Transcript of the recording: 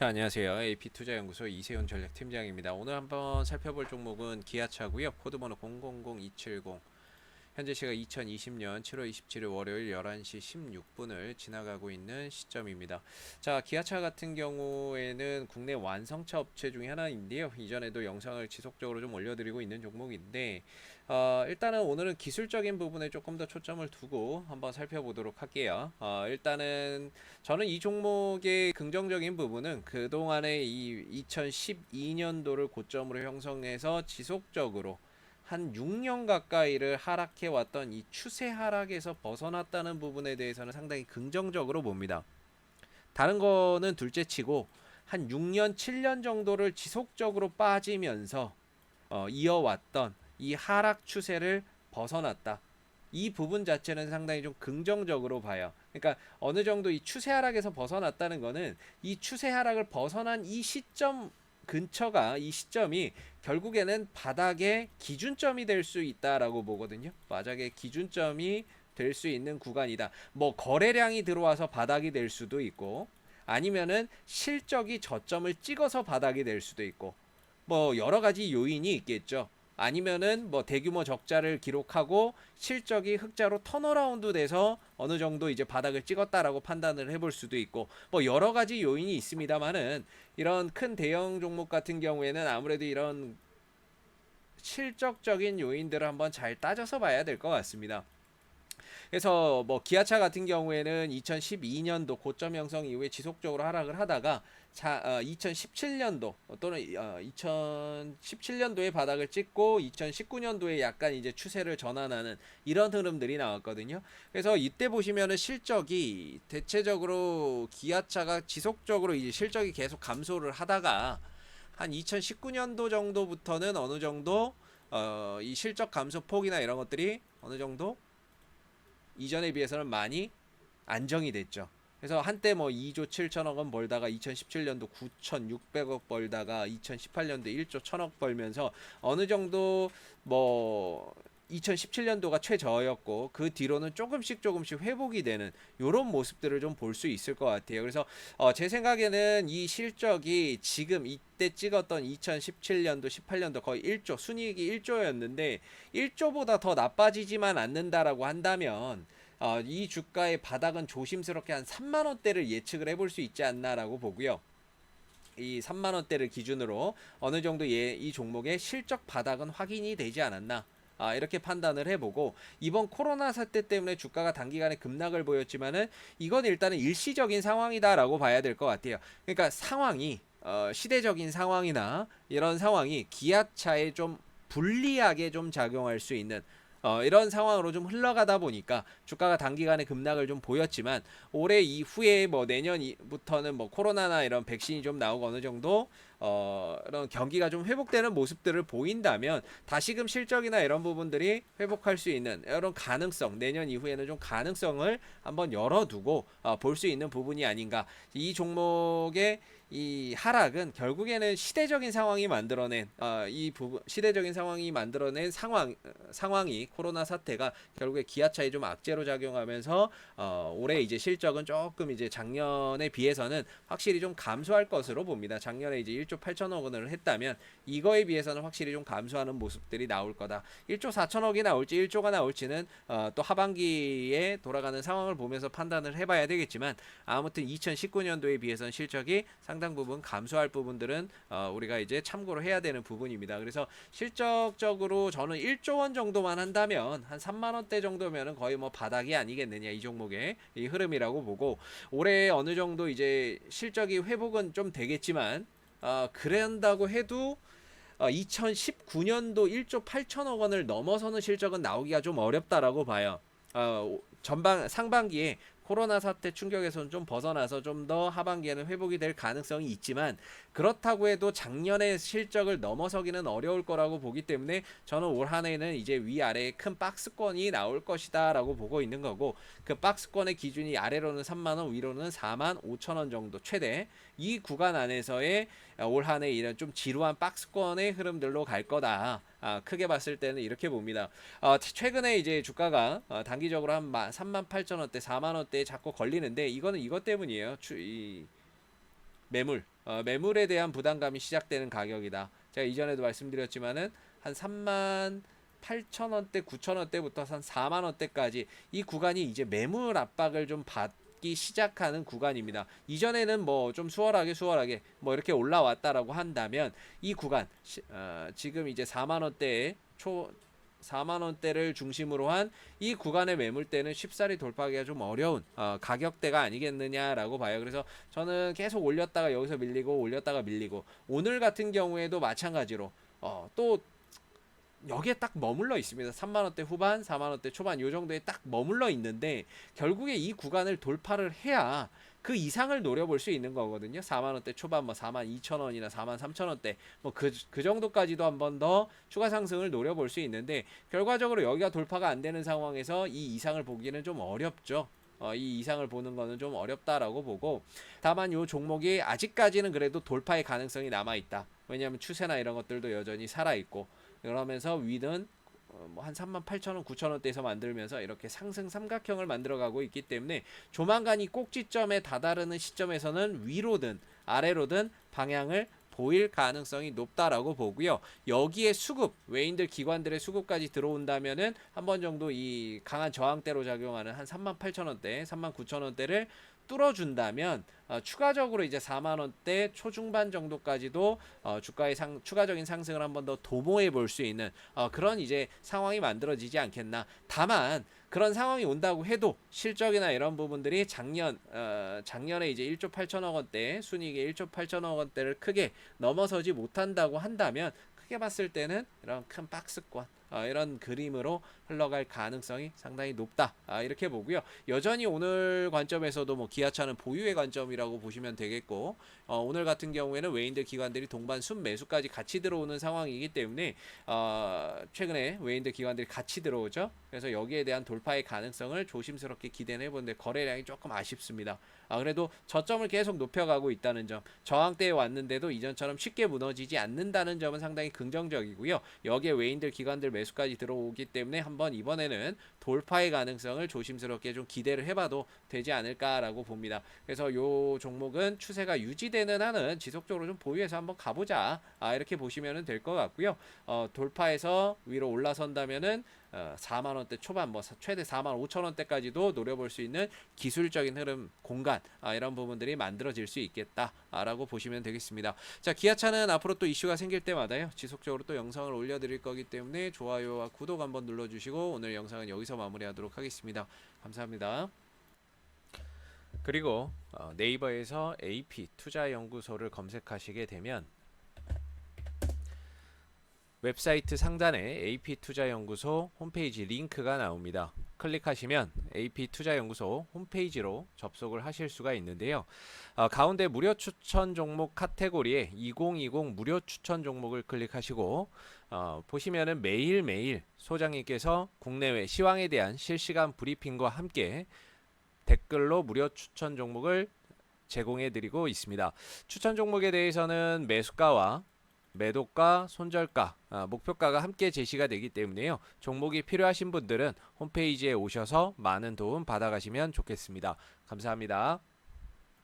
자, 안녕하세요. AP투자연구소 이세훈 전략팀장입니다. 오늘 한번 살펴볼 종목은 기아차고요. 코드번호 000270. 현재 시각 2020년 7월 27일 월요일 11시 16분을 지나가고 있는 시점입니다. 자, 기아차 같은 경우에는 국내 완성차 업체 중에 하나인데요. 이전에도 영상을 지속적으로 좀 올려드리고 있는 종목인데 일단은 오늘은 기술적인 부분에 조금 더 초점을 두고 한번 살펴보도록 할게요. 일단은 저는 이 종목의 긍정적인 부분은 그동안의 이 2012년도를 고점으로 형성해서 지속적으로 한 6년 가까이를 하락해 왔던 이 추세 하락에서 벗어났다는 부분에 대해서는 상당히 긍정적으로 봅니다. 다른 거는 둘째치고 한 6년, 7년 정도를 지속적으로 빠지면서 이어왔던 이 하락 추세를 벗어났다. 이 부분 자체는 상당히 좀 긍정적으로 봐요. 그러니까 어느 정도 이 추세 하락에서 벗어났다는 거는 이 추세 하락을 벗어난 이 시점 근처가 이 시점이 결국에는 바닥의 기준점이 될 수 있다라고 보거든요. 바닥의 기준점이 될 수 있는 구간이다. 뭐 거래량이 들어와서 바닥이 될 수도 있고 아니면은 실적이 저점을 찍어서 바닥이 될 수도 있고 뭐 여러 가지 요인이 있겠죠. 아니면은 뭐 대규모 적자를 기록하고 실적이 흑자로 턴어라운드 돼서 어느 정도 이제 바닥을 찍었다라고 판단을 해볼 수도 있고 뭐 여러 가지 요인이 있습니다만은 이런 큰 대형 종목 같은 경우에는 아무래도 이런 실적적인 요인들을 한번 잘 따져서 봐야 될 것 같습니다. 그래서 뭐 기아차 같은 경우에는 2012년도 고점 형성 이후에 지속적으로 하락을 하다가 2017년도 또는 2017년도에 바닥을 찍고 2019년도에 약간 이제 추세를 전환하는 이런 흐름들이 나왔거든요. 그래서 이때 보시면은 실적이 대체적으로 기아차가 지속적으로 이제 실적이 계속 감소를 하다가 한 2019년도 정도부터는 어느 정도 이 실적 감소 폭이나 이런 것들이 어느 정도 이전에 비해서는 많이 안정이 됐죠. 그래서 한때 뭐 2조 7천억 원 벌다가 2017년도 9,600억 벌다가 2018년도 1조 1천억 벌면서 어느 정도 뭐 2017년도가 최저였고 그 뒤로는 조금씩 회복이 되는 이런 모습들을 좀 볼 수 있을 것 같아요. 그래서 제 생각에는 이 실적이 지금 이때 찍었던 2017년도 18년도 거의 1조 순이익이 1조였는데 1조보다 더 나빠지지만 않는다라고 한다면 이 주가의 바닥은 조심스럽게 한 3만 원대를 예측을 해볼 수 있지 않나라고 보고요. 이 3만 원대를 기준으로 어느 정도 이 종목의 실적 바닥은 확인이 되지 않았나. 이렇게 판단을 해보고 이번 코로나 사태 때문에 주가가 단기간에 급락을 보였지만은 이건 일단은 일시적인 상황이다라고 봐야 될 것 같아요. 그러니까 상황이 시대적인 상황이나 이런 상황이 기아차에 좀 불리하게 좀 작용할 수 있는 이런 상황으로 좀 흘러가다 보니까 주가가 단기간에 급락을 좀 보였지만 올해 이후에 뭐 내년부터는 뭐 코로나나 이런 백신이 좀 나오고 어느 정도 이런 경기가 좀 회복되는 모습들을 보인다면 다시금 실적이나 이런 부분들이 회복할 수 있는 이런 가능성 내년 이후에는 좀 가능성을 한번 열어두고 볼 수 있는 부분이 아닌가. 이 종목의 이 하락은 결국에는 시대적인 상황이 만들어낸 이 부분 시대적인 상황이 만들어낸 상황이 코로나 사태가 결국에 기아차에 좀 악재로 작용하면서 올해 이제 실적은 조금 이제 작년에 비해서는 확실히 좀 감소할 것으로 봅니다. 작년에 이제 1조 8천억 원을 했다면 이거에 비해서는 확실히 좀 감소하는 모습들이 나올 거다. 1조 4천억이 나올지 1조가 나올지는 또 하반기에 돌아가는 상황을 보면서 판단을 해봐야 되겠지만 아무튼 2019년도에 비해서는 실적이 상당 부분 감소할 부분들은 우리가 이제 참고로 해야 되는 부분입니다. 그래서 실적적으로 저는 1조 원 정도만 한다면 한 3만 원대 정도면은 거의 뭐 바닥이 아니겠느냐 이 종목의 이 흐름이라고 보고 올해 어느 정도 이제 실적이 회복은 좀 되겠지만 그런다고 해도 2019년도 1조 8천억 원을 넘어서는 실적은 나오기가 좀 어렵다라고 봐요. 상반기에 코로나 사태 충격에서는 좀 벗어나서 좀 더 하반기에는 회복이 될 가능성이 있지만 그렇다고 해도 작년의 실적을 넘어서기는 어려울 거라고 보기 때문에 저는 올 한해는 이제 위아래에 큰 박스권이 나올 것이다 라고 보고 있는 거고 그 박스권의 기준이 아래로는 3만원 위로는 4만 5천원 정도 최대 이 구간 안에서의 올 한해 이런 좀 지루한 박스권의 흐름들로 갈 거다. 크게 봤을 때는 이렇게 봅니다. 최근에 이제 주가가 단기적으로 한 3만 8천 원대, 4만 원대에 자꾸 걸리는데 이거는 이것 때문이에요. 매물에 대한 부담감이 시작되는 가격이다. 제가 이전에도 말씀드렸지만은 한 3만 8천원대, 9천원대부터 한 4만원대까지 이 구간이 이제 매물 압박을 좀 받기 시작하는 구간입니다. 이전에는 뭐 좀 수월하게 뭐 이렇게 올라왔다라고 한다면 이 구간 지금 이제 4만원대를 중심으로 한 이 구간의 매물대는 쉽사리 돌파하기가 좀 어려운 가격대가 아니겠느냐라고 봐요. 그래서 저는 계속 올렸다가 여기서 밀리고 올렸다가 밀리고, 오늘 같은 경우에도 마찬가지로 또 여기에 딱 머물러 있습니다. 3만원대 후반, 4만원대 초반 요 정도에 딱 머물러 있는데, 결국에 이 구간을 돌파를 해야 그 이상을 노려볼 수 있는 거거든요. 4만원대 초반 뭐 4만 2천원이나 4만 3천원대 뭐 그 정도까지도 한 번 더 추가 상승을 노려볼 수 있는데, 결과적으로 여기가 돌파가 안 되는 상황에서 이 이상을 보기는 좀 어렵죠. 이 이상을 보는 거는 좀 어렵다라고 보고, 다만 요 종목이 아직까지는 그래도 돌파의 가능성이 남아있다. 왜냐하면 추세나 이런 것들도 여전히 살아있고, 그러면서 위는 뭐 한 38,000원, 9,000원대에서 만들면서 이렇게 상승 삼각형을 만들어가고 있기 때문에, 조만간 이 꼭지점에 다다르는 시점에서는 위로든 아래로든 방향을 보일 가능성이 높다라고 보고요. 여기에 수급, 외인들 기관들의 수급까지 들어온다면은 한 번 정도 이 강한 저항대로 작용하는 한 38,000원대, 39,000원대를 뚫어준다면 추가적으로 이제 4만원대 초중반 정도까지도 주가의 추가적인 상승을 한 번 더 도모해 볼 수 있는 그런 이제 상황이 만들어지지 않겠나. 다만 그런 상황이 온다고 해도 실적이나 이런 부분들이 작년에 이제 1조 8천억 원대 순이익의 1조 8천억 원대를 크게 넘어서지 못한다고 한다면, 크게 봤을 때는 이런 큰 박스권 이런 그림으로 흘러갈 가능성이 상당히 높다, 이렇게 보고요. 여전히 오늘 관점에서도 뭐 기아차는 보유의 관점이라고 보시면 되겠고, 오늘 같은 경우에는 외인들 기관들이 동반 순매수까지 같이 들어오는 상황이기 때문에 최근에 외인들 기관들이 같이 들어오죠. 그래서 여기에 대한 돌파의 가능성을 조심스럽게 기대는 해보는데, 거래량이 조금 아쉽습니다. 그래도 저점을 계속 높여가고 있다는 점, 저항대에 왔는데도 이전처럼 쉽게 무너지지 않는다는 점은 상당히 긍정적이고요. 여기에 외인들 기관들 매수까지 들어오기 때문에 한번 이번에는 돌파의 가능성을 조심스럽게 좀 기대를 해봐도 되지 않을까라고 봅니다. 그래서 요 종목은 추세가 유지되는 한은 지속적으로 좀 보유해서 한번 가보자, 이렇게 보시면 될 것 같고요. 돌파해서 위로 올라선다면은 4만원대 초반 뭐 최대 4만 5천원대까지도 노려볼 수 있는 기술적인 흐름 공간, 이런 부분들이 만들어질 수 있겠다 라고 보시면 되겠습니다. 자, 기아차는 앞으로 또 이슈가 생길 때마다요 지속적으로 또 영상을 올려드릴 거기 때문에 좋아요와 구독 한번 눌러주시고, 오늘 영상은 여기서 마무리하도록 하겠습니다. 감사합니다. 그리고 네이버에서 AP 투자연구소를 검색하시게 되면 웹사이트 상단에 AP투자연구소 홈페이지 링크가 나옵니다. 클릭하시면 AP투자연구소 홈페이지로 접속을 하실 수가 있는데요. 가운데 무료 추천 종목 카테고리에 2020 무료 추천 종목을 클릭하시고 보시면은 매일매일 소장님께서 국내외 시황에 대한 실시간 브리핑과 함께 댓글로 무료 추천 종목을 제공해 드리고 있습니다. 추천 종목에 대해서는 매수가와 매도가, 손절가, 목표가가 함께 제시가 되기 때문에요. 종목이 필요하신 분들은 홈페이지에 오셔서 많은 도움 받아가시면 좋겠습니다. 감사합니다.